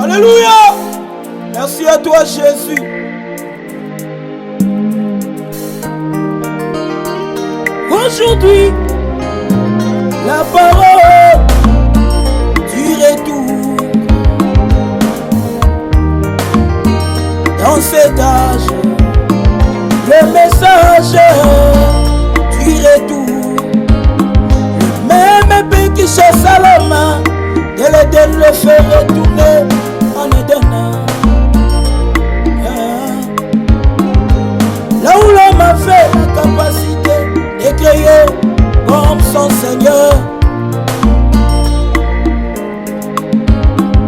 Alléluia. Merci à toi, Jésus. Aujourd'hui, la parole du retour. Dans cet âge, le message du retour. Le même paix qui chasse à la main de l'Éden le fait retourner en Éden. Là où l'homme a fait la capacité de créer comme son Seigneur,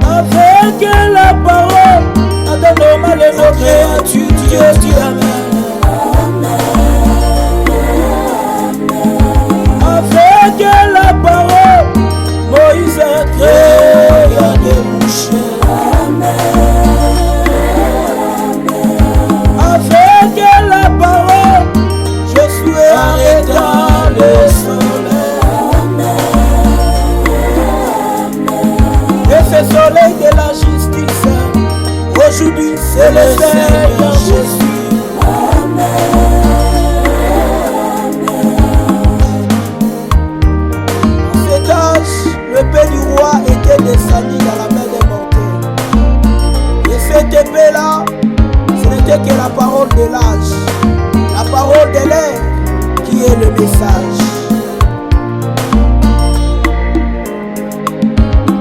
avec la parole, Adam normal et nos créatures, Dieu dit Amen. Avec la parole, Moïse a créé des mouches. Avec la parole, Josué arrêta le soleil. Et ce soleil de la justice, aujourd'hui c'est le Seigneur Jésus. En cet âge, le paix du roi était descendu dans la main des mortels. Et cette épée-là, ce n'était que la parole de l'âge, la parole de l'air qui est le message.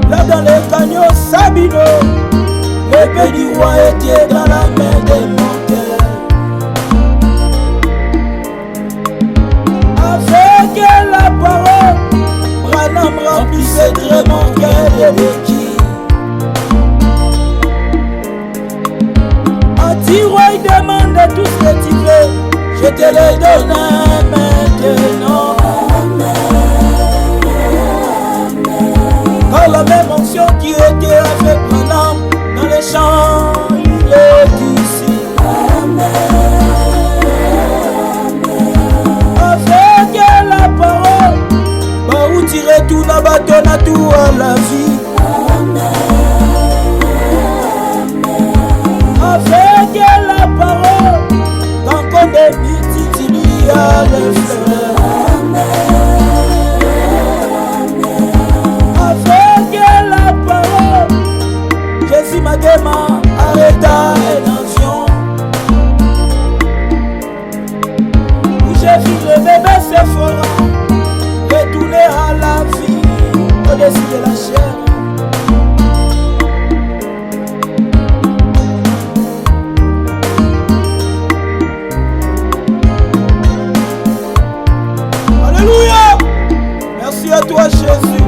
Là dans les canyons Sabino, l'épée du roi était dans la main des mortels. Avec la parole, Branham remplissait très manquait de béquilles. Anti-roi, il demande tout ce que tu veux, je te le donne maintenant. Quand la même onction qui était avec Branham dans les champs, il est ici. Avec la parole, bah où tu retournes à bâton à tout à la vie. Avec la parole, quand on est petit, il y a le fleur. Avec la parole, Jésus m'a demandé arrêta un avion. Où j'ai vu le bébé Sephora retourner à la vie au-dessus de la chair. Alléluia. Merci à toi, Jésus.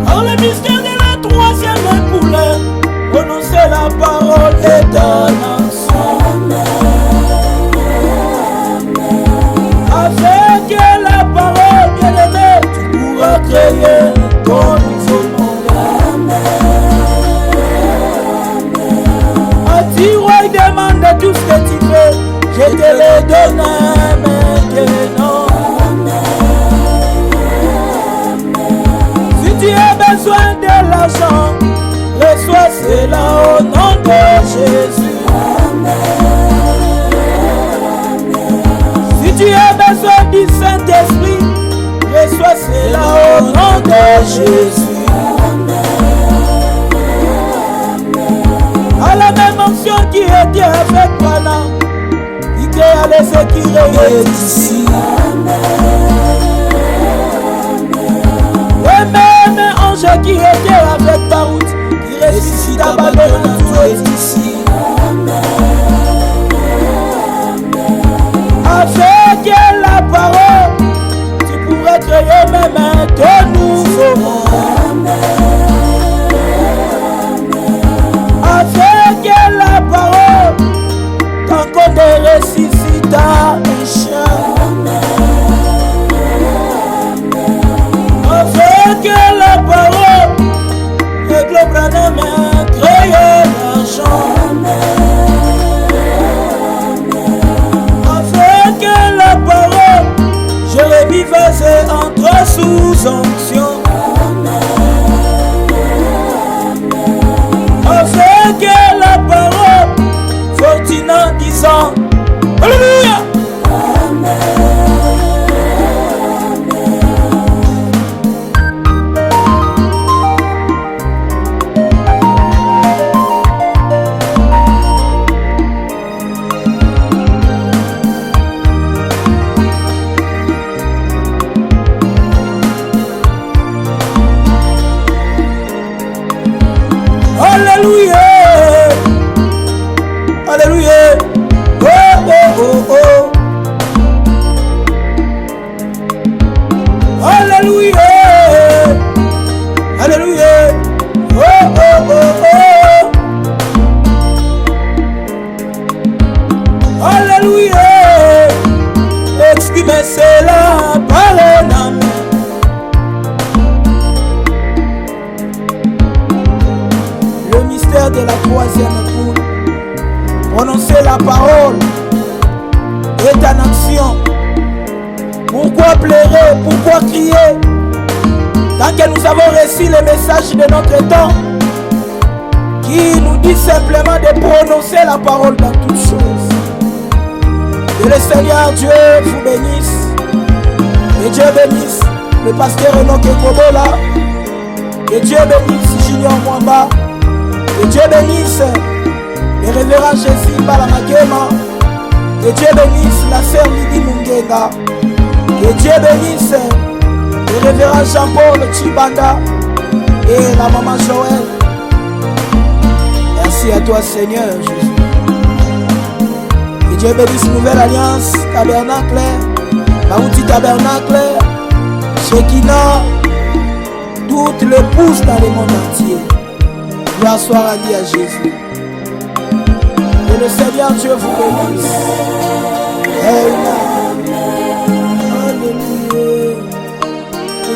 Dans le mystère de la troisième époule, prononcer la parole est un ensemble. Avec la parole, bien-aimé, tu pourras créer ton nouveau monde. Anti-roi, il demande tout ce que tu veux, je te le donne maintenant. Si tu as besoin de l'argent, reçois cela au nom de Jésus. Si tu as besoin du Saint-Esprit, reçois cela au nom de Jésus. À la même onction qui était avec Branham, il créa les écureuils ici. Le même ange qui était avec Barout, qui ressuscite à Babylone, tout est ici. Avec la parole, tu pourrais créer même ton nouveau monde. Avec la parole, quand on est ressuscité un chien. Avec la parole, le globe Branham a créé l'argent. Connaissez-la par un amour. Le mystère de la troisième poule. Prononcer la parole est en action. Pourquoi pleurer? Pourquoi crier? Tant que nous avons reçu le message de notre temps qui nous dit simplement de prononcer la parole dans toutes choses. Que le Seigneur Dieu vous bénisse. Que Dieu bénisse le pasteur Enoch Kobola. Que Dieu bénisse Junior Mwamba. Que Dieu bénisse le révérend Jésus Balamakema. Que Dieu bénisse la sœur Lydie Mungenga. Que Dieu bénisse le révérend Jean-Paul Chibanda et la maman Joël. Merci à toi Seigneur Jésus. Que Dieu bénisse Nouvelle Alliance, Tabernacle, Maouti Tabernacle, Shekinah, toutes les pousses dans le monde entier. Gloire soit rendue à Jésus. Que le Seigneur Dieu vous bénisse. Amen. Alléluia.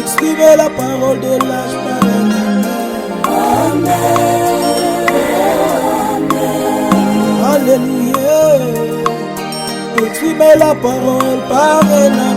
Exprimez la parole de l'âge par un amen. Alléluia. Exprimez la parole par un amen.